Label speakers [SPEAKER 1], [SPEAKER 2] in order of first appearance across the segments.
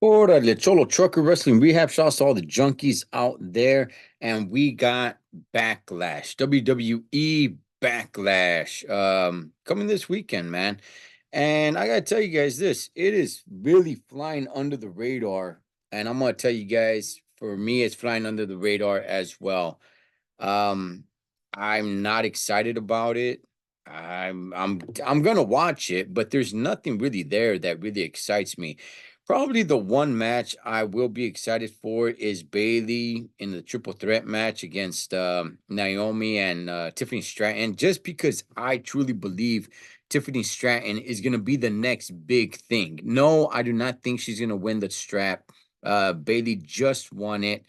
[SPEAKER 1] Órale, Cholo Trucker Wrestling Rehab. Shouts to all the junkies out there. And we got Backlash, WWE Backlash, coming this weekend, man. And I gotta tell you guys this, it is really flying under the radar. And I'm gonna tell you guys, for me, it's flying under the radar as well. Um, I'm not excited about it. I'm gonna watch it, but there's nothing really there that really excites me. Probably the one match I will be excited for is Bailey in the triple threat match against Naomi and Tiffany Stratton, just because I truly believe Tiffany Stratton is gonna be the next big thing. No, I do not think she's gonna win the strap. Bailey just won it.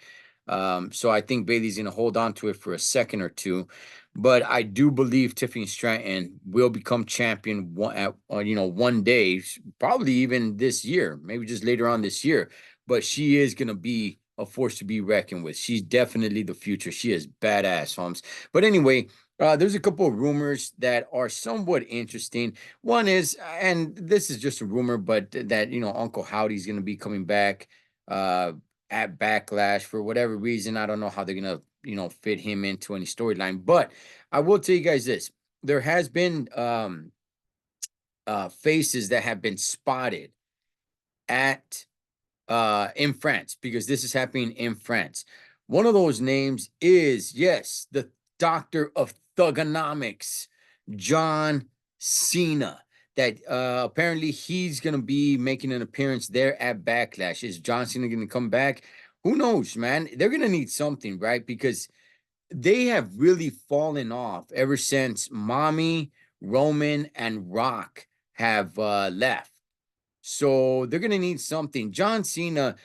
[SPEAKER 1] So I think Bailey's gonna hold on to it for a second or two, but I do believe Tiffany Stratton will become champion one day, probably even this year, maybe just later on this year. But she is gonna be a force to be reckoned with. She's definitely the future. She is badass, Holmes. But anyway. There's a couple of rumors that are somewhat interesting. One is, and this is just a rumor, but that Uncle Howdy's going to be coming back. Uh, at Backlash for whatever reason. I don't know how they're gonna, fit him into any storyline. But I will tell you guys this: there has been faces that have been spotted at in France because this is happening in France. One of those names is, yes, the Doctor of Thugonomics, John Cena. That apparently he's gonna be making an appearance there at Backlash. Is John Cena gonna come back? Who knows, man? They're gonna need something, right? Because they have really fallen off ever since Mommy, Roman, and Rock have left. So they're gonna need something. John Cena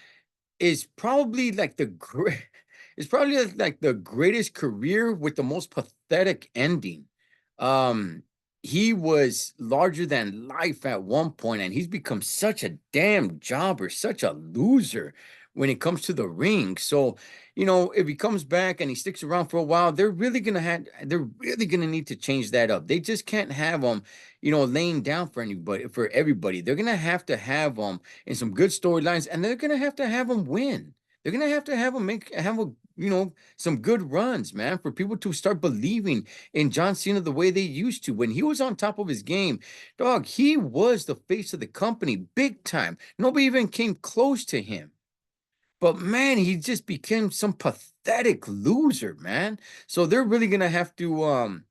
[SPEAKER 1] is probably like the great is probably like the greatest career with the most pathetic ending. Um he was larger than life at one point, and he's become such a damn jobber, such a loser when it comes to the ring. So, if he comes back and he sticks around for a while, they're really gonna need to change that up. They just can't have him, laying down for everybody. They're gonna have to have him in some good storylines, and they're gonna have to have them win. They're gonna have them have a some good runs, man, for people to start believing in John Cena the way they used to. When he was on top of his game, dog, he was the face of the company, big time. Nobody even came close to him. But man, he just became some pathetic loser, man. So they're really gonna have to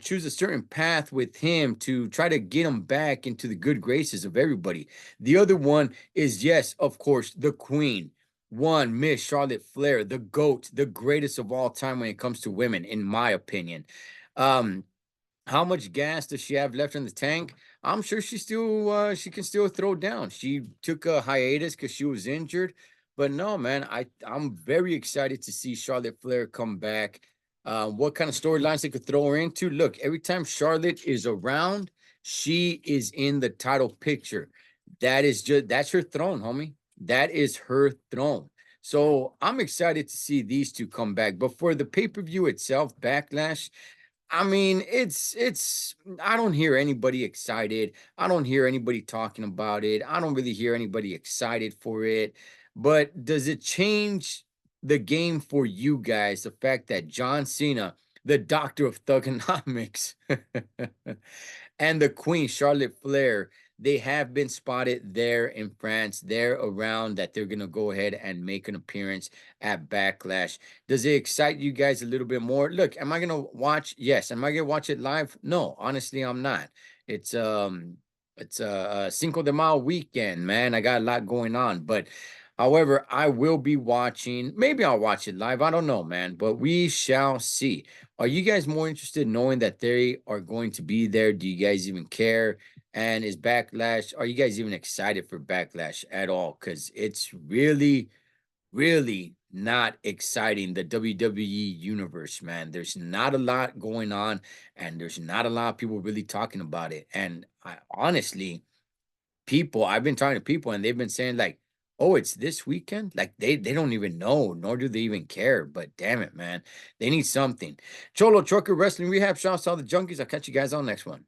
[SPEAKER 1] choose a certain path with him to try to get him back into the good graces of everybody. The other one is, yes, of course, the Queen. One, Miss Charlotte Flair, the GOAT, the greatest of all time when it comes to women, in my opinion. Um, how much gas does she have left in the tank? I'm sure she can still throw down. She took a hiatus because she was injured. But no, man, I'm very excited to see Charlotte Flair come back. What kind of storylines they could throw her into? Look, every time Charlotte is around, she is in the title picture. That's her throne, homie. That is her throne. So I'm excited to see these two come back. But for the pay-per-view itself, Backlash, I mean, it's I don't hear anybody excited. I don't hear anybody talking about it. I don't really hear anybody excited for it. But does it change the game for you guys? The fact that John Cena, the doctor of thugonomics, and the Queen Charlotte Flair, they have been spotted there in France. They're around that they're gonna go ahead and make an appearance at Backlash. Does it excite you guys a little bit more? Look, am I gonna watch? Yes. Am I gonna watch it live? No, honestly, I'm not. It's a Cinco de Mayo weekend, man. I got a lot going on, but however, I will be watching. Maybe I'll watch it live. I don't know, man, but we shall see. Are you guys more interested in knowing that they are going to be there? Do you guys even care? And is Backlash, are you guys even excited for Backlash at all? Because it's really, really not exciting, the WWE universe, man. There's not a lot going on, and there's not a lot of people really talking about it. And I honestly, I've been talking to people, and they've been saying, like, oh, it's this weekend. Like they don't even know, nor do they even care. But damn it, man, they need something. Cholo Trucker Wrestling Rehab. Shouts to all the junkies. I'll catch you guys on the next one.